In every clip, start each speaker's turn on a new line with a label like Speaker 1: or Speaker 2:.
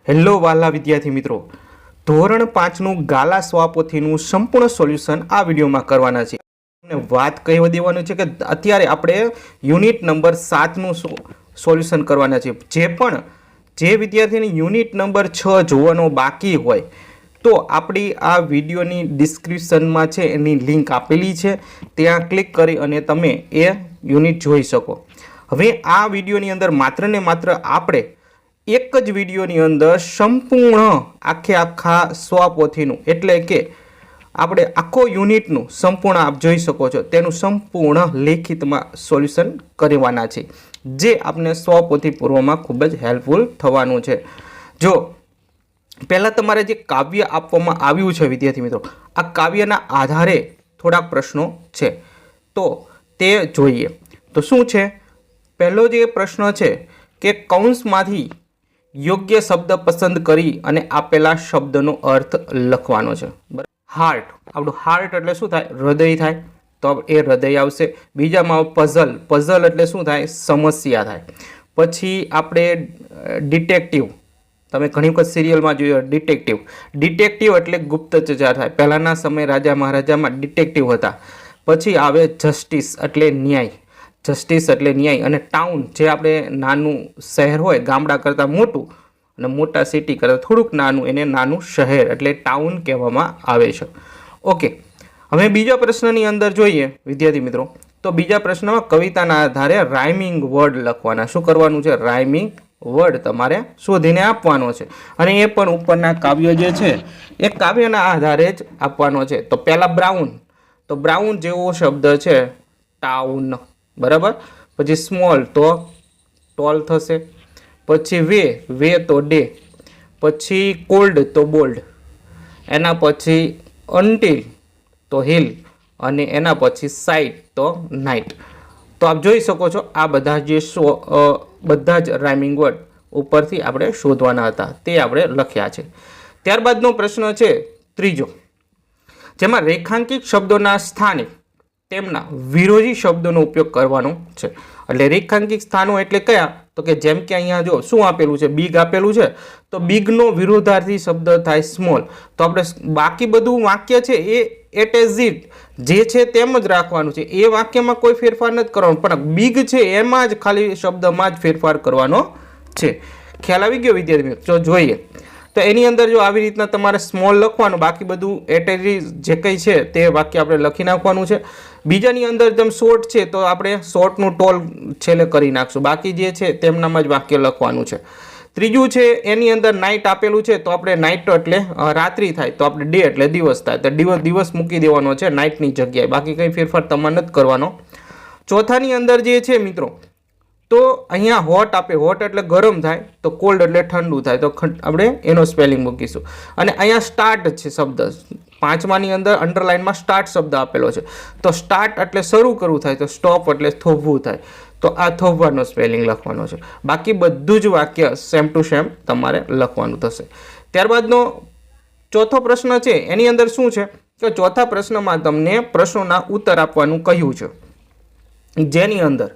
Speaker 1: Hello વાલા વિદ્યાર્થી મિત્રો, ધોરણ 5નું ગાલા સ્વાપોથીનું સંપૂર્ણ સોલ્યુશન આ વિડીયોમાં કરવાના છે. અને વાત કહી દેવાનું છે કે અત્યારે આપણે યુનિટ નંબર 7નું સોલ્યુશન કરવાના છે. જે વિદ્યાર્થીને યુનિટ નંબર 6 જોવાનો બાકી હોય તો આપણી આ વિડીયોની ડિસ્ક્રિપ્શનમાં છે એની લિંક આપેલી છે, ત્યાં ક્લિક કરી અને તમે એ યુનિટ જોઈ શકો. હવે આ વિડીયોની અંદર માત્ર ને માત્ર આપણે એક જ વિડીયોની અંદર સંપૂર્ણ આખા સ્વપોથીનું એટલે કે આપણે આખો યુનિટનું સંપૂર્ણ આપ જોઈ શકો છો તેનું સંપૂર્ણ લેખિતમાં સોલ્યુશન કરવાના છે, જે આપણે સ્વપોથી પૂર્વમાં ખૂબ જ હેલ્પફુલ થવાનું છે. જો પહેલાં તમારે જે કાવ્ય આપવામાં આવ્યું છે વિદ્યાર્થી મિત્રો, આ કાવ્યના આધારે થોડાક પ્રશ્નો છે તો તે જોઈએ. તો શું છે? પહેલો જે પ્રશ્ન છે કે કૌંસમાંથી યોગ્ય શબ્દ પસંદ કરી અને આપેલા શબ્દનો અર્થ લખવાનો છે. હાર્ટ, આપણું હાર્ટ એટલે શું થાય? હૃદય થાય, તો એ હૃદય આવશે. બીજામાં પઝલ એટલે શું થાય? સમસ્યા થાય. પછી આપણે ડિટેક્ટિવ, તમે ઘણી વખત સિરિયલમાં જોયું ડિટેક્ટિવ એટલે ગુપ્તચર થાય. પહેલાંના સમય રાજા મહારાજામાં ડિટેક્ટિવ હતા. પછી આવે જસ્ટિસ એટલે ન્યાય. અને ટાઉન, જે આપણે નાનું શહેર હોય ગામડા કરતાં મોટું અને મોટા સિટી કરતાં થોડુંક નાનું, એને નાનું શહેર એટલે ટાઉન કહેવામાં આવે છે. ઓકે, હવે બીજા પ્રશ્નની અંદર જોઈએ વિદ્યાર્થી મિત્રો, તો બીજા પ્રશ્નમાં કવિતાના આધારે રાઇમિંગ વર્ડ લખવાના. શું કરવાનું છે? રાઇમિંગ વર્ડ તમારે શોધીને આપવાનો છે, અને એ પણ ઉપરના કાવ્ય જે છે એ કાવ્યના આધારે જ આપવાનો છે. તો પહેલાં બ્રાઉન, તો બ્રાઉન જેવો શબ્દ છે ટાઉન, બરાબર. પછી સ્મોલ તો ટોલ થશે. પછી વે તો ડે. પછી કોલ્ડ તો બોલ્ડ. એના પછી અન્ટિલ તો હિલ, અને એના પછી સાઇટ તો નાઇટ. તો આપ જોઈ શકો છો આ બધા જ રાઇમિંગ વર્ડ ઉપરથી આપણે શોધવાના હતા, તે આપણે લખ્યા છે. ત્યારબાદનો પ્રશ્ન છે ત્રીજો, જેમાં રેખાંકિત શબ્દોના સ્થાને તેમના વિરોધી શબ્દોનો ઉપયોગ કરવાનો છે. એટલે રેખાંકિત સ્થાનો એટલે કયા? તો કે જેમ કે અહીંયા જો શું આપેલું છે? બિગ આપેલું છે, તો બિગનો વિરોધાર્થી શબ્દ થાય સ્મોલ. તો આપણે બાકી બધું વાક્ય છે એ એટ એઝ ઇટ જે છે તેમ જ રાખવાનું છે, એ વાક્યમાં કોઈ ફેરફાર નથી કરવાનો, પણ બિગ છે એમાં જ ખાલી શબ્દમાં જ ફેરફાર કરવાનો છે. ખ્યાલ આવી ગયો વિદ્યાર્થી મિત્રો? જોઈએ તો એની અંદર જો આવી રીતના તમારે સ્મોલ લખવાનું, બાકી બધું એટ એઝ ઇટ જે કંઈ છે તે વાક્ય આપણે લખી નાખવાનું છે. બીજાની અંદર જેમ શોર્ટ છે તો આપણે શોર્ટનું ટોલ છેલ્લે કરી નાખશું, બાકી જે છે તેમનામાં જ વાક્ય લખવાનું છે. ત્રીજું છે એની અંદર નાઇટ આપેલું છે, તો આપણે નાઇટ એટલે રાત્રિ થાય, તો આપણે ડે એટલે દિવસ થાય, તો દિવસ મૂકી દેવાનો છે નાઇટની જગ્યાએ, બાકી કંઈ ફેરફાર તમારે નથી કરવાનો. ચોથાની અંદર જે છે મિત્રો, તો અહીંયા હોટ આપે, હોટ એટલે ગરમ થાય, તો કોલ્ડ એટલે ઠંડુ થાય, તો આપણે એનો સ્પેલિંગ મૂકીશું. અને અહીંયા સ્ટાર્ટ છે શબ્દ, પાંચમાની અંદર અંડરલાઇનમાં સ્ટાર્ટ શબ્દ આપેલો છે, તો સ્ટાર્ટ એટલે શરૂ કરવું થાય, તો સ્ટોપ એટલે થોભવું થાય, તો આ થોભવાનો સ્પેલિંગ લખવાનો છે. બાકી બધું જ વાક્ય સેમ ટુ સેમ તમારે લખવાનું થશે. ત્યારબાદનો ચોથો પ્રશ્ન છે એની અંદર શું છે કે ચોથા પ્રશ્નમાં તમને પ્રશ્નોના ઉત્તર આપવાનું કહ્યું છે, જેની અંદર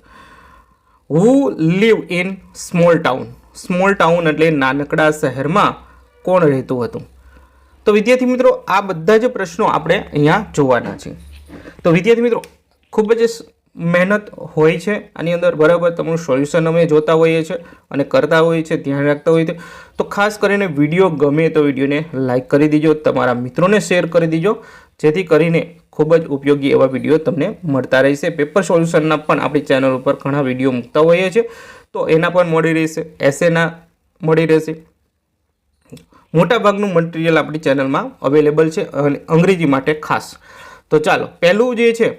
Speaker 1: who live in small town. Small town એટલે નાનકડા શહેરમાં કોણ રહેતું હતું? તો વિદ્યાર્થી મિત્રો આ બધા જ પ્રશ્નો આપણે અહીંયા જોવાના છે. તો વિદ્યાર્થી મિત્રો ખૂબ જ મહેનત હોય છે આની અંદર, બરાબર. તમારું સોલ્યુશન અમે જોતા હોઈએ છીએ અને કરતા હોઈએ છીએ, ધ્યાન રાખતા હોઈએ છીએ. તો ખાસ કરીને વિડીયો ગમે તો વિડીયોને લાઇક કરી દીજો, તમારા મિત્રોને શેર કરી દીજો, જેથી કરીને ખૂબ જ ઉપયોગી એવા વિડીયો તમને મળતા રહેશે. પેપર સોલ્યુશનના પણ આપણી ચેનલ ઉપર ઘણા વિડીયો મૂકતા હોઈએ છીએ, તો એના પણ મળી રહેશે, એસેના મળી રહેશે. મોટાભાગનું મટીરિયલ આપણી ચેનલમાં અવેલેબલ છે, અંગ્રેજી માટે ખાસ. તો ચાલો, પહેલું જે છે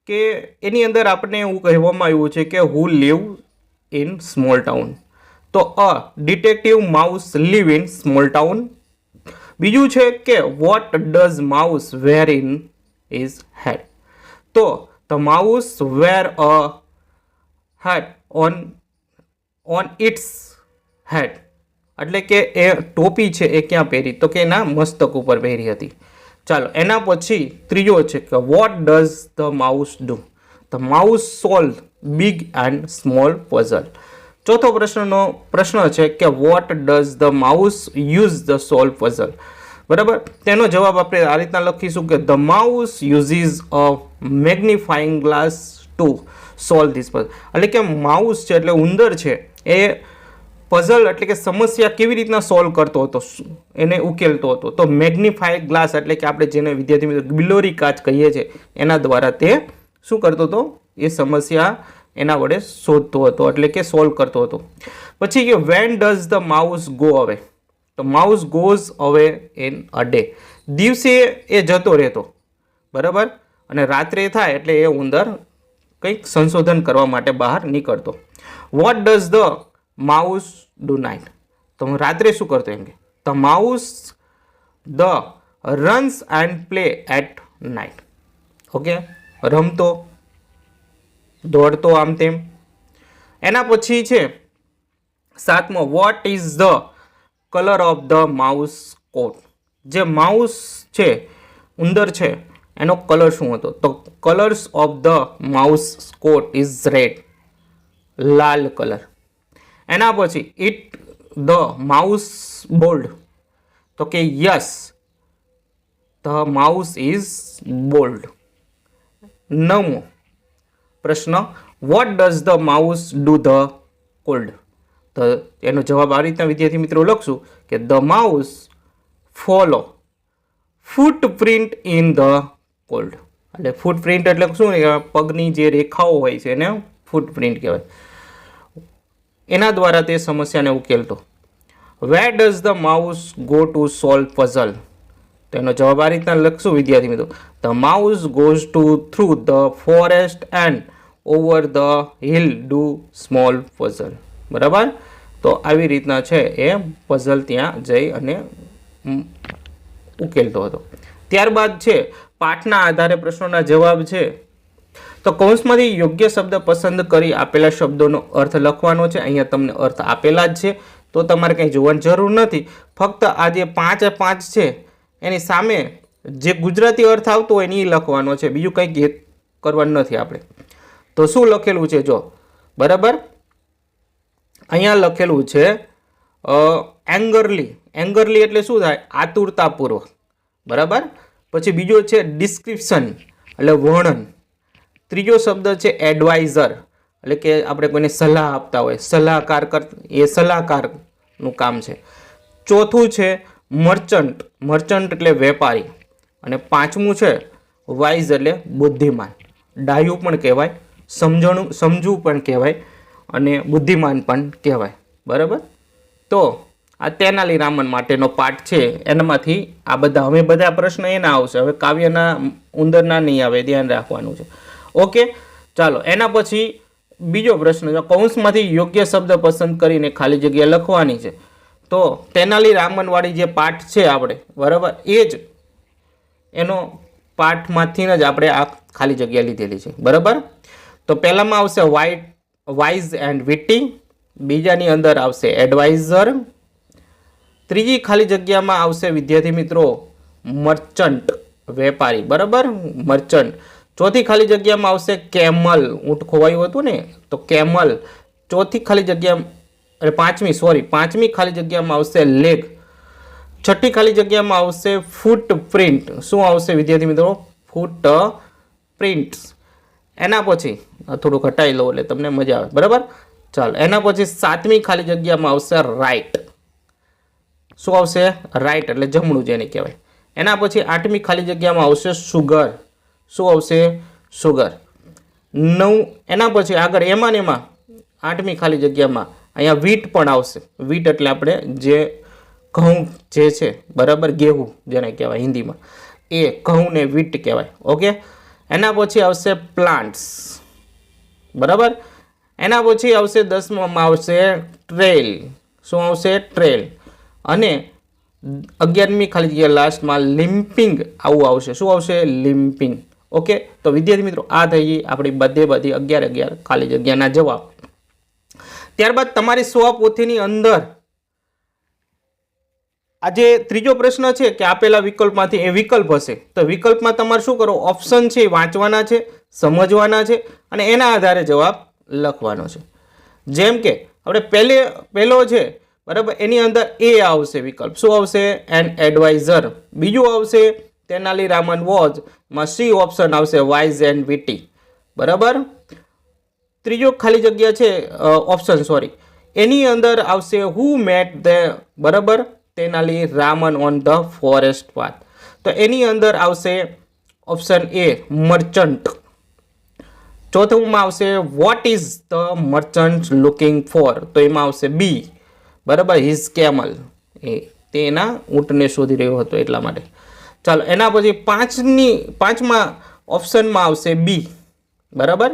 Speaker 1: કે એની અંદર આપણે એવું કહેવામાં આવ્યું છે કે who live in small town, તો a detective mouse live in small town. બીજું છે કે what does mouse wear in his head, તો the mouse wear a hat on its head, એટલે કે એ ટોપી છે એ ક્યાં પહેરી? તો કે એના મસ્તક ઉપર પહેરી હતી. ચાલો, એના પછી ત્રીજો છે કે what does the mouse do? The mouse solve big and small puzzle. ચોથો પ્રશ્ન છે કે what does the mouse use the solve puzzle, બરાબર. તેનો જવાબ આપણે આ રીતના લખીશું કે the mouse uses a magnifying glass to solve this puzzle. એટલે કે માઉસ છે એટલે ઉંદર છે એ પઝલ એટલે કે સમસ્યા કેવી રીતના સોલ્વ કરતો હતો, એને ઉકેલતો હતો. તો મેગ્નિફાઈડ ગ્લાસ એટલે કે આપણે જેને વિદ્યાર્થી મિત્રો બિલોરી કાચ કહીએ છીએ એના દ્વારા તે શું કરતો હતો, એ સમસ્યા એના વડે શોધતો હતો એટલે કે સોલ્વ કરતો હતો. પછી કે when does the mouse go અવે, તો માઉસ ગોઝ અવે ઇન અ ડે, દિવસે એ જતો રહેતો, બરાબર, અને રાત્રે થાય એટલે એ ઉંદર કંઈક સંશોધન કરવા માટે બહાર નીકળતો. What does the mouse do night, તો રાત્રે શું કરતો એમ કે the mouse the runs and play at night. Okay, રમતો, દોડતો, આમ તેમ. એના પછી છે સાતમો, what is the colour of the mouse coat, જે માઉસ છે ઉંદર છે એનો કલર શું હતો, તો colours of the mouse coat is red, લાલ કલર. એના પછી ઇટ ધ માઉસ બોલ્ડ, તો કે yes the mouse is bold. નવમો પ્રશ્ન, what does the mouse do the cold, તો એનો જવાબ આ રીતના વિદ્યાર્થી મિત્રો લખશું કે the mouse follow footprint in the cold. એટલે ફૂટપ્રિન્ટ એટલે શું કહેવાય, પગની જે રેખાઓ હોય છે એને ફૂટપ્રિન્ટ કહેવાય. એના દ્વારા તે સમસ્યાને ઉકેલતો. Where does the mouse go to solve puzzle, તો એનો જવાબ આ રીતના લખશું વિદ્યાર્થી મિત્રો, the mouse goes to through the forest and over the hill do small puzzle, બરાબર. તો આવી રીતના છે એ પઝલ ત્યાં જઈ અને ઉકેલતો હતો. ત્યારબાદ છે પાઠના આધારે પ્રશ્નોના જવાબ છે. તો કૌંસમાંથી યોગ્ય શબ્દ પસંદ કરી આપેલા શબ્દોનો અર્થ લખવાનો છે. અહીંયા તમને અર્થ આપેલા જ છે તો તમારે કંઈ જોવાની જરૂર નથી. ફક્ત આ જે 5 છે એની સામે જે ગુજરાતી અર્થ આવતો હોય એ લખવાનો છે, બીજું કંઈ કરવાનું નથી આપણે. તો શું લખેલું છે જો, બરાબર, અહીંયા લખેલું છે એંગરલી. એંગરલી એટલે શું થાય, આતુરતાપૂર્વક, બરાબર. પછી બીજો છે ડિસ્ક્રિપ્શન એટલે વર્ણન. ત્રીજો શબ્દ છે એડવાઇઝર એટલે કે આપણે કોઈને સલાહ આપતા હોય, સલાહકાર એ સલાહકારનું કામ છે. ચોથું છે મર્ચન્ટ. મર્ચન્ટ એટલે વેપારી. અને પાંચમું છે વાઇઝ એટલે બુદ્ધિમાન. ડાયું પણ કહેવાય, સમજુ પણ કહેવાય અને બુદ્ધિમાન પણ કહેવાય, બરાબર. તો આ તેનાલી રામન માટેનો પાઠ છે, એનામાંથી આ બધા હવે બધા પ્રશ્ન એના આવશે. હવે કાવ્યના ઉંદરના નહીં આવે, ધ્યાન રાખવાનું છે. ઓકે, ચાલો એના પછી બીજો પ્રશ્ન છે, કૌંસમાંથી યોગ્ય શબ્દ પસંદ કરીને ખાલી જગ્યા લખવાની છે. તો તેનાલી રામનવાળી જે પાઠ છે આપણે, બરાબર, એ જ એનો પાઠમાંથી જ આપણે આ ખાલી જગ્યા લીધેલી છે, બરાબર. તો પહેલામાં આવશે વાઇઝ એન્ડ વિટી, બીજાની અંદર આવશે એડવાઇઝર, ત્રીજી ખાલી જગ્યામાં આવશે વિદ્યાર્થી મિત્રો મર્ચન્ટ વેપારી, બરાબર, મર્ચન્ટ. ચોથી ખાલી જગ્યામાં આવશે કેમલ, ઊંટ ખોવાયું હતું ને તો કેમલ. ચોથી ખાલી જગ્યા પાંચમી ખાલી જગ્યામાં આવશે લેગ. છઠ્ઠી ખાલી જગ્યામાં આવશે ફૂટપ્રિન્ટ. શું આવશે વિદ્યાર્થી મિત્રો, ફૂટપ્રિન્ટ. એના પછી થોડું ઘટાઈ લો એટલે તમને મજા આવે, બરાબર. ચાલો એના પછી સાતમી ખાલી જગ્યામાં આવશે રાઈટ. શું આવશે, રાઈટ એટલે જમણું જેને કહેવાય. એના પછી આઠમી ખાલી જગ્યામાં આવશે સુગર. શું આવશે, સુગર. એના પછી આગળ એમાં આઠમી ખાલી જગ્યામાં અહીંયા વીટ પણ આવશે. વીટ એટલે આપણે જે ઘઉં જે છે, બરાબર, ગેહું જેને કહેવાય હિન્દીમાં, એ ઘઉંને વીટ કહેવાય. ઓકે, એના પછી આવશે પ્લાન્ટ્સ, બરાબર. એના પછી આવશે 10માં આવશે ટ્રેલ. શું આવશે, ટ્રેલ. અને 11મી ખાલી જગ્યા લાસ્ટમાં લિમ્પિંગ આવું આવશે. શું આવશે, લિમ્પિંગ. ઓકે, તો વિદ્યાર્થી મિત્રો આ થઈ આપણી બધી 11 ખાલી જગ્યાના જવાબ. ત્યારબાદ તમારી સ્વપોથીની અંદર આ જે ત્રીજો પ્રશ્ન છે કે આપેલા વિકલ્પમાંથી એ વિકલ્પ હશે, તો વિકલ્પમાં તમારે શું કરો, ઓપ્શન છે એ વાંચવાના છે, સમજવાના છે અને એના આધારે જવાબ લખવાનો છે. જેમ કે આપણે પહેલો છે બરાબર, એની અંદર એ આવશે વિકલ્પ. શું આવશે? An adviser. બીજું આવશે તેનાલી રામન વોઝ, માં સી ઓપ્શન આવશે વાઇઝ એન્ડ વિટી. બરાબર. ત્રીજો ખાલી જગ્યા છે ઓપ્શન, સોરી, એની અંદર આવશે હુ મેટ ધ, બરાબર, Tenali Raman on the forest path. તો એની અંદર આવશે ઓપ્શન એ મર્ચન્ટ. ચોથુંમાં આવશે vote is the merchant looking for. તો એમાં આવશે બી, બરાબર, હિઝ કેમલ. તે એના ઊંટને શોધી રહ્યો હતો એટલા માટે. ચાલો, એના પછી પાંચમા ઓપ્શનમાં આવશે બી. બરાબર.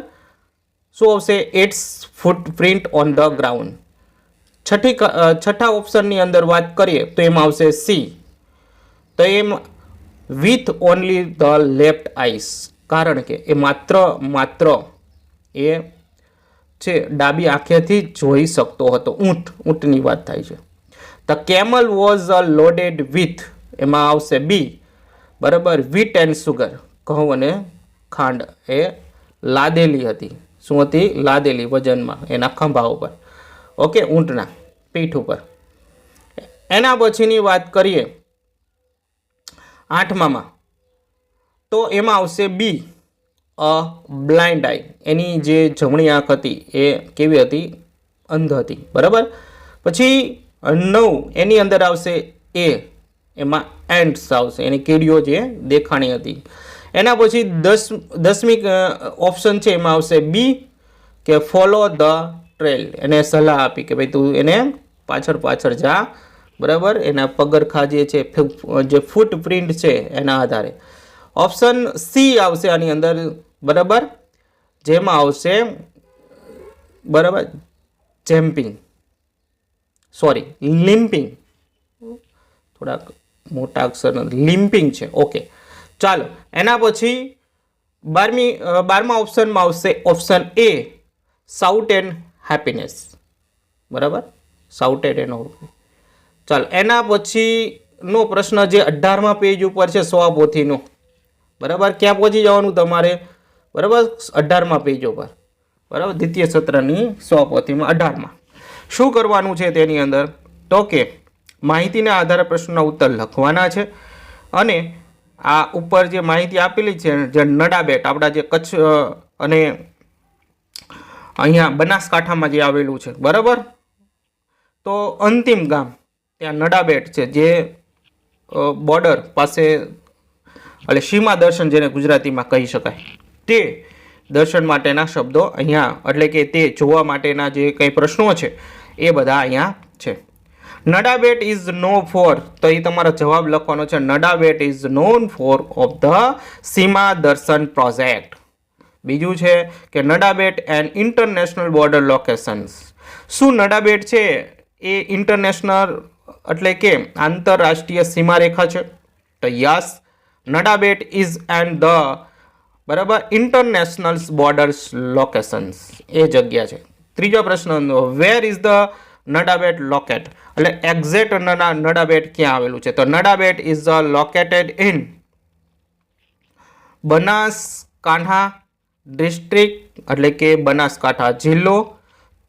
Speaker 1: શું આવશે? It's footprint on the ground. છઠ્ઠા ઓપ્શનની અંદર વાત કરીએ તો એમાં આવશે સી. તો એમ with only the left eyes, કારણ કે એ માત્ર એ છે ડાબી આંખેથી જોઈ શકતો હતો. ઊંટની વાત થાય છે. The camel was loaded with, એમાં આવશે બી, બરાબર, વીટ એન્ડ સુગર. ઘઉં અને ખાંડ એ લાદેલી હતી. શું હતી? લાદેલી, વજનમાં, એના ખંભા ઉપર. ઓકે, ઊંટના પીઠ ઉપર. એના પછીની વાત કરીએ 8મામાં, તો એમાં આવશે બી, અ બ્લાઇન્ડ આઈ. એની જે જમણી આંખ હતી એ કેવી હતી? અંધ હતી. બરાબર. પછી 9, એની અંદર આવશે એ, એમાં એન્ટ્સ આવશે, એની કીડીઓ જે દેખાણી હતી. એના પછી 10મી ઓપ્શન છે, એમાં આવશે બી, કે ફોલો ધ ટ્રેલ. એને સલાહ આપી કે ભાઈ તું એને પાછળ જા. બરાબર. એના પગરખા જે છે, જે ફૂટપ્રિન્ટ છે એના આધારે. ઓપ્શન સી આવશે આની અંદર. બરાબર. જેમાં આવશે, બરાબર, જેમ્પિંગ, સોરી, લિમ્પિંગ. થોડાક મોટા અક્ષર, લિમ્પિંગ છે. ઓકે, ચાલો. એના પછી 12મા ઓપ્શનમાં આવશે option A, shout and happiness. બરાબર, સાઉટેડ એનો. ચાલો, એના પછીનો પ્રશ્ન જે 18મા પેજ ઉપર છે, સ્વપોથીનો. બરાબર. ક્યાં પહોંચી જવાનું તમારે? બરાબર, 18મા પેજ ઉપર. બરાબર, દ્વિતીય સત્રની સ્વપોથીમાં 18માં શું કરવાનું છે તેની અંદર? તો કે માહિતીના આધારે પ્રશ્નના ઉત્તર લખવાના છે. અને આ ઉપર જે માહિતી આપેલી છે, જે નડાબેટ, આપણા જે કચ્છ અને અહીંયા બનાસકાંઠામાં જે આવેલું છે, બરાબર, તો અંતિમ ગામ ત્યાં નડાબેટ છે, જે બોર્ડર પાસે, એટલે સીમા દર્શન જેને ગુજરાતીમાં કહી શકાય, તે દર્શન માટેના શબ્દો અહીંયા, એટલે કે તે જોવા માટેના જે કંઈ પ્રશ્નો છે એ બધા અહીંયા છે. નડાબેટ ઇઝ નો ફોર, તો એ તમારો જવાબ લખવાનો છે. Nadabet is known for of the Seema Darshan project. બીજું છે કે Nadabet and international border locations. શું નડાબેટ છે એ ઇન્ટરનેશનલ, એટલે કે આંતરરાષ્ટ્રીય સીમારેખા છે? તો yes, Nadabet is and the, બરાબર, ઇન્ટરનેશનલ બોર્ડર્સ લોકેશન્સ, એ જગ્યા છે. ત્રીજો પ્રશ્ન, where is the Nadabet locate, એટલે એક્ઝેક્ટ નડાબેટ ક્યાં આવેલું છે? તો Nadabet is located in Banaskantha district, એટલે કે બનાસકાંઠા જિલ્લો,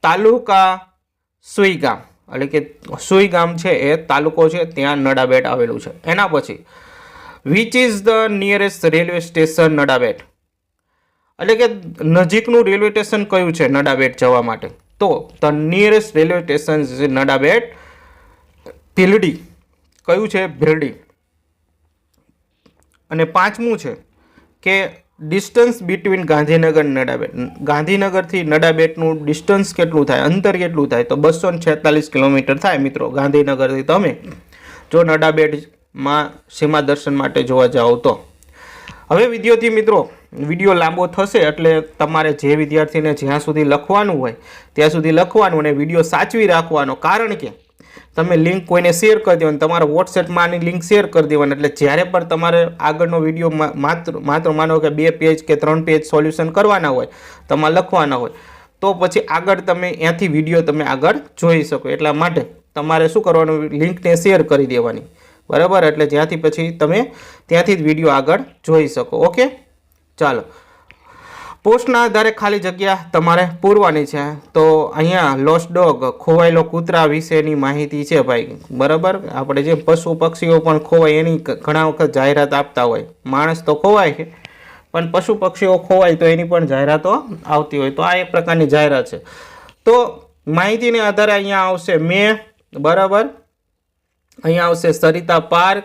Speaker 1: તાલુકા સુઈગામ, એટલે કે સુઈગામ છે એ તાલુકો છે, ત્યાં નડાબેટ આવેલું છે. એના પછી which is the nearest railway station Nadabet, એટલે કે નજીકનું રેલવે સ્ટેશન કયું છે નડાબેટ જવા માટે? તો ધ નિયરેસ્ટ રેલવે સ્ટેશન છે નડાબેટ ભીલડી. કયું છે? ભીલડી. અને 5મું છે કે ડિસ્ટન્સ બિટવીન ગાંધીનગર નડાબેટ. ગાંધીનગરથી નડાબેટનું ડિસ્ટન્સ કેટલું થાય, અંતર કેટલું થાય? તો 246 કિલોમીટર થાય મિત્રો. ગાંધીનગરથી તમે જો નડાબેટમાં સીમા દર્શન માટે જોવા જાઓ તો. હવે વિદ્યાર્થી મિત્રો, વિડીયો લાંબો થશે એટલે તમારે જે વિદ્યાર્થીને જ્યાં સુધી લખવાનું હોય ત્યાં સુધી લખવાનું અને વિડીયો સાચવી રાખવાનો. કારણ કે તમે લિંક કોઈને શેર કરી દેવાની, તમારા વોટ્સએપમાં આની લિંક શેર કરી દેવાની, એટલે જ્યારે પણ તમારે આગળનો વિડીયો માત્ર માનો કે 2 પેજ કે 3 પેજ સોલ્યુશન કરવાના હોય, તમારે લખવાના હોય, તો પછી આગળ તમે ત્યાંથી વિડીયો તમે આગળ જોઈ શકો. એટલા માટે તમારે શું કરવાનું? લિંકને શેર કરી દેવાની. બરાબર, એટલે જ્યાંથી પછી તમે ત્યાંથી જ વિડીયો આગળ જોઈ શકો. ઓકે, ચાલો. પોસ્ટના આધારે ખાલી જગ્યા તમારે પૂરવાની છે. તો અહીંયા લોસ્ટ ડોગ ખોવાયેલો કૂતરા વિશેની માહિતી છે ભાઈ, બરાબર. આપણે જે પશુ પક્ષીઓ પણ ખોવાય એની ઘણા વખત જાહેરાત આપતા હોય. માણસ તો ખોવાય છે પણ પશુ પક્ષીઓ ખોવાય તો એની પણ જાહેરાતો આવતી હોય. તો આ એક પ્રકારની જાહેરાત છે. તો માહિતીને આધારે અહીંયા આવશે મેં, બરાબર. અહીંયા આવશે સરિતા પાર્ક,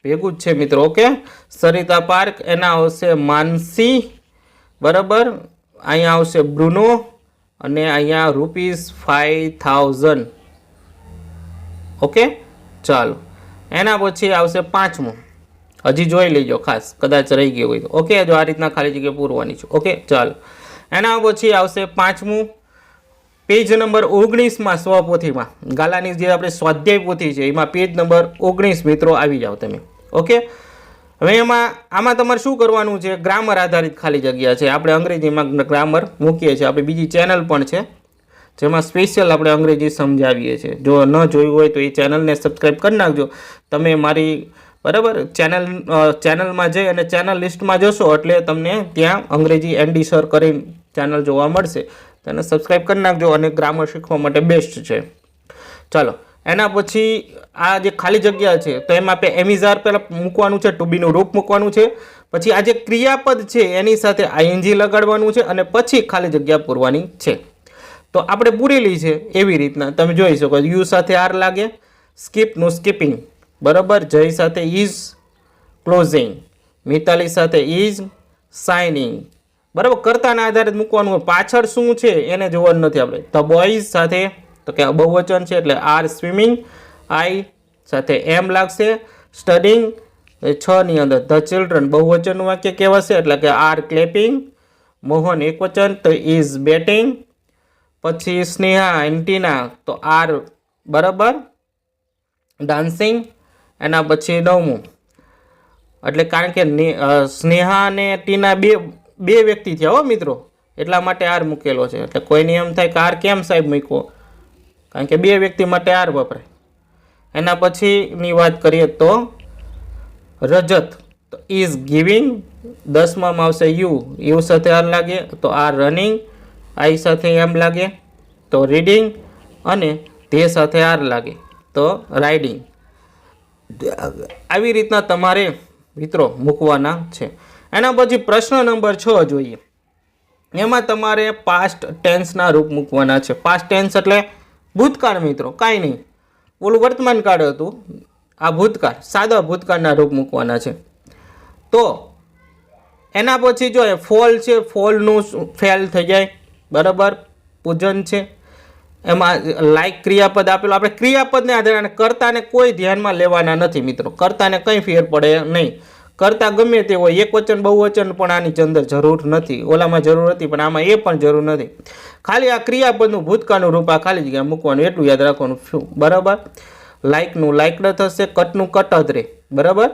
Speaker 1: ભેગું જ છે મિત્રો. Okay, Sarita park. એના આવશે માનસી, બરાબર. અહીંયા આવશે બ્રુનો અને અહીંયા ₹5000. ઓકે, ચાલો. એના પછી આવશે પાંચમું. હજી જોઈ લેજો ખાસ, કદાચ રહી ગયું હોય તો. ઓકે, જો આ રીતના ખાલી જગ્યા પૂરવાની છે. ઓકે, ચાલો. એના પછી આવશે પાંચમું, પેજ નંબર 19માં સ્વપોથીમાં ગાલાની જે આપણે સ્વાધ્યાય પોથી છે એમાં પેજ નંબર 19 મિત્રો આવી જાઓ તમે. ઓકે, હવે આમાં તમારે શું કરવાનું છે? ગ્રામર આધારિત ખાલી જગ્યા છે. આપણે અંગ્રેજીમાં ગ્રામર મૂકીએ છીએ. આપણી બીજી ચેનલ પણ છે જેમાં સ્પેશિયલ આપણે અંગ્રેજી સમજાવીએ છીએ. જો ન જોયું હોય તો એ ચેનલને સબસ્ક્રાઈબ કરી નાખજો તમે મારી, બરાબર. ચેનલમાં જઈ અને ચેનલ લિસ્ટમાં જશો એટલે તમને ત્યાં અંગ્રેજી એનડી સર કરીને ચેનલ જોવા મળશે. તેને સબસ્ક્રાઈબ કરી નાખજો અને ગ્રામર શીખવા માટે બેસ્ટ છે. ચાલો, એના પછી આ જે ખાલી જગ્યા છે તો એમાં આપણે એમિઝાર પહેલાં મૂકવાનું છે, ટુ બીનું રૂપ મૂકવાનું છે. પછી આ જે ક્રિયાપદ છે એની સાથે આઈએનજી લગાડવાનું છે અને પછી ખાલી જગ્યા પૂરવાની છે. તો આપણે પૂરેલી છે એવી રીતના તમે જોઈ શકો. યુ સાથે આર લાગે, સ્કીપનું સ્કીપિંગ, બરાબર. જય સાથે ઇઝ ક્લોઝિંગ, મિતાલી સાથે ઇઝ સાઇનિંગ, બરાબર. કર્તાના આધારે મૂકવાનું હોય. પાછળ શું છે એને જોવાનું નથી આપણે. ધ બોયઝ સાથે તો કે બહુવચન છે એટલે આર સ્વિમિંગ, આઈ સાથે એમ લાગશે, સ્ટડિંગ 6 ની અંદર. ધ ચિલ્ડ્રન બહુવચનનું વાક્ય કહેવાશે એટલે કે આર ક્લેપિંગ, મોહન એકવચન તો ઇઝ બેટિંગ. પછી સ્નેહા એન્ટીના તો આર, બરાબર, ડાન્સિંગ. એના પછી 9મું, એટલે કારણ કે સ્નેહા અને ટીના બે વ્યક્તિ થયા હો મિત્રો, એટલા માટે આર મૂકેલો છે. એટલે કોઈને એમ થાય કે આર કેમ સાહેબ મૂક્યો, કારણ કે બે વ્યક્તિ માટે આર વપરાય. એના પછીની વાત કરીએ તો રજત તો ઇઝ ગિવિંગ. 10માં આવશે યુ સાથે આર લાગે તો આર રનિંગ, આઈ સાથે એમ લાગે તો રીડિંગ અને તે સાથે આર લાગે તો રાઇડિંગ. આવી રીતના તમારે મિત્રો મૂકવાના છે. એના પછી પ્રશ્ન નંબર 6 જોઈએ. એમાં તમારે પાસ્ટ ટેન્સના રૂપ મૂકવાના છે. પાસ્ટ ટેન્સ એટલે ભૂતકાળ મિત્રો, કાંઈ નહીં. ઓલું વર્તમાન કાળ હતું, આ ભૂતકાળ, સાદા ભૂતકાળના રૂપ મૂકવાના છે. તો એના પછી જો ફોલ છે, ફોલનું ફેલ થઈ જાય, બરાબર. પૂજન છે, એમાં લાઈક ક્રિયાપદ આપેલું. આપણે ક્રિયાપદને આધારે કર્તાને કોઈ ધ્યાનમાં લેવાના નથી મિત્રો. કર્તાને કંઈ ફેર પડે નહીં. કરતા ગમે તે હોય, એક વચન બહુવચન પણ આની અંદર જરૂર નથી. ઓલામાં જરૂર હતી પણ આમાં એ પણ જરૂર નથી. ખાલી આ ક્રિયાપદનું ભૂતકાળનું રૂપ આ ખાલી જગ્યા મૂકવાનું, એટલું યાદ રાખવાનું, બરાબર. લાઇકનું લાઇકડ થશે, કટનું કટ જ રહે, બરાબર.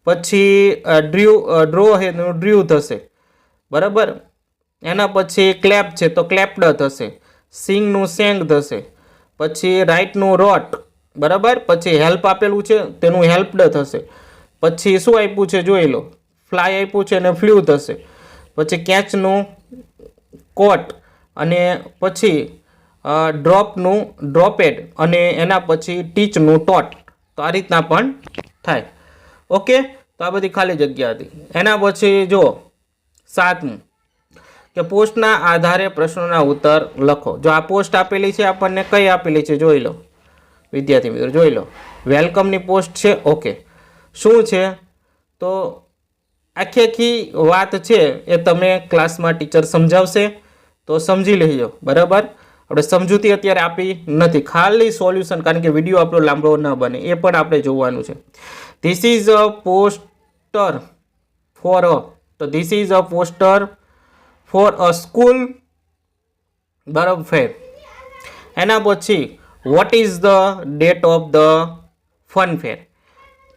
Speaker 1: પછી ડ્રો હેનું ડ્ર્યુ થશે, બરાબર. એના પછી ક્લેપ છે તો ક્લેપ્ડ થશે, સિંગનું સેંગ થશે. પછી રાઇટનું રોટ, બરાબર. પછી હેલ્પ આપેલું છે તેનું હેલ્પડ થશે. પછી શું આપ્યું છે જોઈ લો, ફ્લાય આપ્યું છે અને ફ્લ્યુ થશે. પછી કેચનું કોટ અને પછી ડ્રોપનું ડ્રોપેડ અને એના પછી ટીચનું ટોટ. તો આ રીતના પણ થાય. ઓકે, તો આ બધી ખાલી જગ્યા હતી. એના પછી જો 7મું કે પોસ્ટના આધારે પ્રશ્નોના ઉત્તર લખો. જો આ પોસ્ટ આપેલી છે આપણને, કઈ આપેલી છે જોઈ લો વિદ્યાર્થી મિત્રો, જોઈ લો. વેલકમની પોસ્ટ છે. ઓકે, શું છે તો આખી વાત છે એ તમે ક્લાસમાં ટીચર સમજાવશે તો સમજી લેજો, બરાબર. આપણે સમજૂતી અત્યારે આપી નથી, ખાલી સોલ્યુશન, કારણ કે વિડીયો આપણો લાંબો ન બને એ પણ આપણે જોવાનું છે. This is a poster for a, તો this is a poster for a school, બરાબર, ફેર. એના પછી what is the date of the fun fair,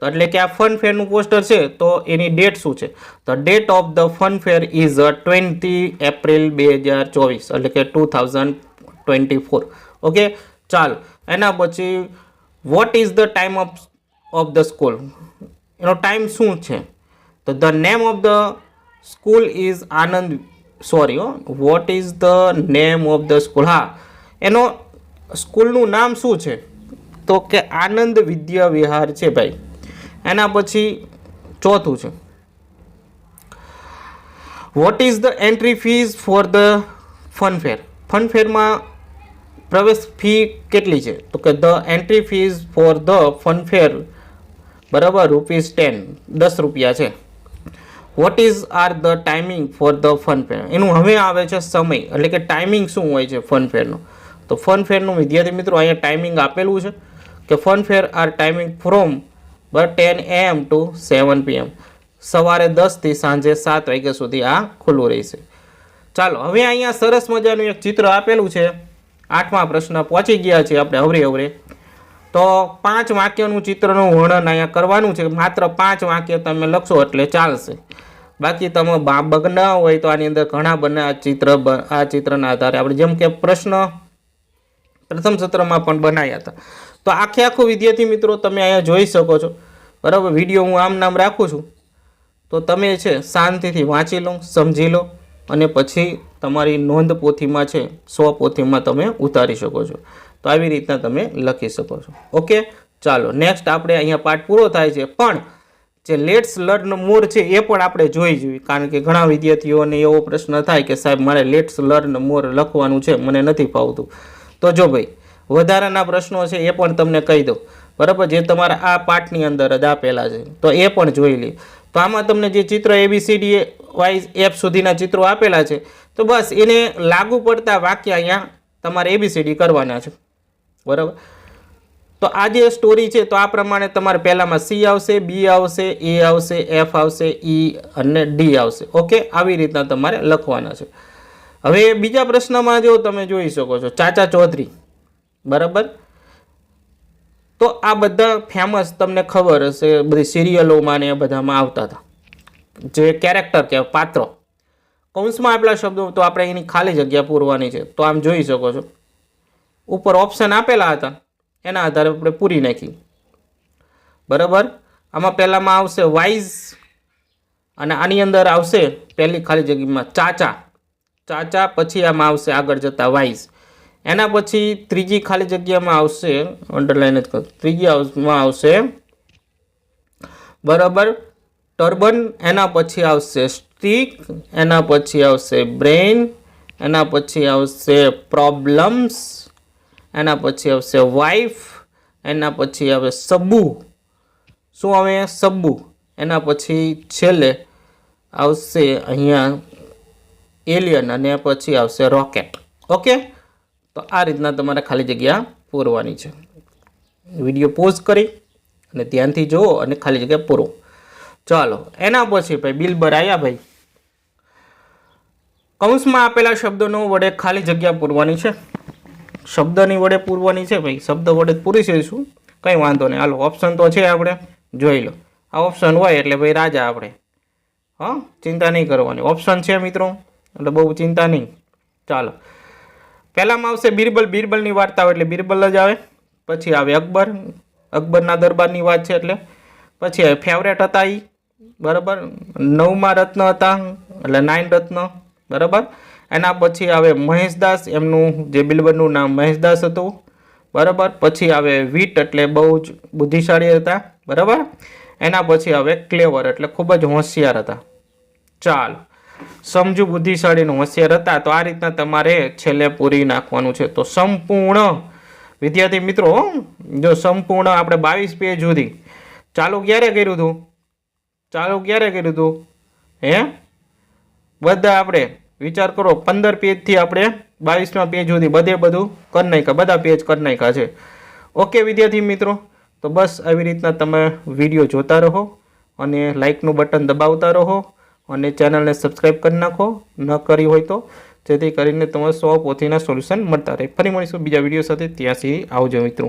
Speaker 1: તો એટલે કે આ ફન ફેરનું પોસ્ટર છે તો એની ડેટ શું છે? તો date of the fun fair is 20 April 2024, એટલે કે 2024. ઓકે, ચાલો. એના પછી what is the time of the school, એનો ટાઈમ શું છે? તો the name of the school is Anand sorry vote is the name of the school. હા, એનો સ્કૂલનું નામ શું છે? તો કે આનંદ વિદ્યા વિહાર છે ભાઈ. એના પછી ચોથું છે what is the entry fees for the funfair. ફનફેરમાં પ્રવેશ ફી કેટલી છે? તો કે the entry fees for the funfair બરાબર ₹10, 10 રૂપિયા છે. What is are the timing for the funfair. એનું હવે આવે છે સમય, એટલે કે ટાઈમિંગ શું હોય છે ફનફેરનો. તો ફનફેરનું વિદ્યાર્થી મિત્રો અહીંયા ટાઈમિંગ આપેલું છે કે funfair are timing from 10 AM to 7 PM. સવારે 10 થી સાંજે 7 વાગ્યા સુધી આ ખુલ્લું રહેશે. ચાલો હવે અહીંયા સરસ મજાનું એક ચિત્ર આપેલું છે. 8મા પ્રશ્ન પહોંચી ગયા છે આપણે અવરે. તો 5 વાક્યનું ચિત્રનું વર્ણન અહીંયા કરવાનું છે. માત્ર 5 વાક્ય તમે લખશો એટલે ચાલશે. બાકી તમે બગ ન હોય તો આની અંદર ઘણા બના આ ચિત્રના આધારે આપણે જેમ કે પ્રશ્ન પ્રથમ સત્રમાં પણ બનાવ્યા હતા. તો આખું વિદ્યાર્થી મિત્રો તમે અહીંયા જોઈ શકો છો બરાબર. વિડીયો હું આમ નામ રાખું છું તો તમે છે શાંતિથી વાંચી લો, સમજી લો અને પછી તમારી નોંધ પોથીમાં છે 100 પોથીમાં તમે ઉતારી શકો છો. તો આવી રીતના તમે લખી શકો છો. ઓકે, ચાલો નેક્સ્ટ આપણે અહીંયા પાઠ પૂરો થાય છે. પણ જે લેટ્સ લર્ન મોર છે એ પણ આપણે જોઈ જોઈએ, કારણ કે ઘણા વિદ્યાર્થીઓને એવો પ્રશ્ન થાય કે સાહેબ મારે લેટ્સ લર્ન મોર લખવાનું છે, મને નથી ફાવતું. તો જો ભાઈ વધારાના પ્રશ્નો છે એ પણ તમને કહી દો બરાબર, જે તમારા આ પાઠની અંદર જ આપેલા છે તો એ પણ જોઈ લે. તો આમાં તમને જે ચિત્ર ABCD વાઇઝ F સુધીના ચિત્રો આપેલા છે તો બસ એને લાગુ પડતા વાક્ય અહીંયા તમારે ABCD કરવાના છે બરાબર. તો આ જે સ્ટોરી છે તો આ પ્રમાણે તમારે પહેલામાં C આવશે, B આવશે, A આવશે, F આવશે, E અને D આવશે. ઓકે, આવી રીતના તમારે લખવાના છે. હવે બીજા પ્રશ્નમાં જો તમે જોઈ શકો છો ચાચા ચૌધરી બરાબર. તો આ બધા ફેમસ તમને ખબર હશે, બધી સિરિયલોમાં ને બધામાં આવતા હતા જે કેરેક્ટર કહેવાય, પાત્ર. કૌંસમાં આપેલા શબ્દો તો આપણે એની ખાલી જગ્યા પૂરવાની છે. તો આમ જોઈ શકો છો ઉપર ઓપ્શન આપેલા હતા, એના આધારે આપણે પૂરી નાખી બરાબર. આમાં પહેલામાં આવશે વાઇઝ અને આની અંદર આવશે પહેલી ખાલી જગ્યામાં ચાચા, પછી આમાં આવશે આગળ જતા વાઇઝ. એના પછી ત્રીજી ખાલી જગ્યામાં આવશે અંડરલાઈન જ કરો, ત્રીજીમાં આવશે બરાબર ટર્બન. એના પછી આવશે સ્ટીક, એના પછી આવશે બ્રેઇન, એના પછી આવશે પ્રોબ્લેમ્સ, એના પછી આવશે વાઇફ, એના પછી આવે સબ્બુ. શું આવે? સબ્બુ. એના પછી છેલ્લે આવશે અહીંયા એલિયન અને પછી આવશે રોકેટ. ઓકે, તો આ રીતના તમારે ખાલી જગ્યા પૂરવાની છે. વિડીયો પોઝ કરી અને ધ્યાનથી જુઓ અને ખાલી જગ્યા પૂરો. ચાલો એના પછી ભાઈ બિલબર આવ્યા ભાઈ. કૌંસમાં આપેલા શબ્દોનો વડે ખાલી જગ્યા પૂરવાની છે. શબ્દની વડે પૂરવાની છે ભાઈ, શબ્દ વડે પૂરી જઈશું, કંઈ વાંધો નહીં. હાલો ઓપ્શન તો છે, આપણે જોઈ લો. આ ઓપ્શન હોય એટલે ભાઈ રાજા આપણે, હા ચિંતા નહીં કરવાની. ઓપ્શન છે મિત્રો એટલે બહુ ચિંતા નહીં. ચાલો પહેલામાં આવશે બિરબલ, બિરબલની વાર્તા એટલે બિરબલ જ આવે. પછી આવે અકબર, અકબરના દરબારની વાત છે એટલે. પછી આવે ફેવરેટ હતા એ બરાબર, 9મા રત્ન હતા એટલે 9 રત્ન બરાબર. એના પછી આવે મહેશદાસ, એમનું જે બિરબલનું નામ મહેશદાસ હતું બરાબર. પછી આવે વીટ એટલે બહુ જ બુદ્ધિશાળી હતા બરાબર. એના પછી આવે ક્લેવર એટલે ખૂબ જ હોશિયાર હતા. ચાલો સમજુ બુદ્ધિશાળી હોશિયાર હતા. તો આ રીતના તમારે છેલ્લે પૂરી નાખવાનું છે. તો સંપૂર્ણ વિદ્યાર્થી મિત્રો, જો સંપૂર્ણ આપણે 22 પેજ સુધી ચાલુ ક્યારે કર્યું હતું હે બધા આપણે વિચાર કરો 15 પેજથી આપણે 22મા પેજ સુધી બધું કરી નાખ્યા, બધા પેજ કરી નાખ્યા છે. ઓકે વિદ્યાર્થી મિત્રો, તો બસ આવી રીતના તમે વિડીયો જોતા રહો અને લાઇકનું બટન દબાવતા રહો અને ચેનલને સબસ્ક્રાઈબ કરી નાખો ન કરી હોય તો, જેથી કરીને તમારે 100 પોથીના સોલ્યુશન મળતા રહે. ફરી મળીશું બીજા વિડીયો સાથે. ત્યાં સુધી આવજો મિત્રો.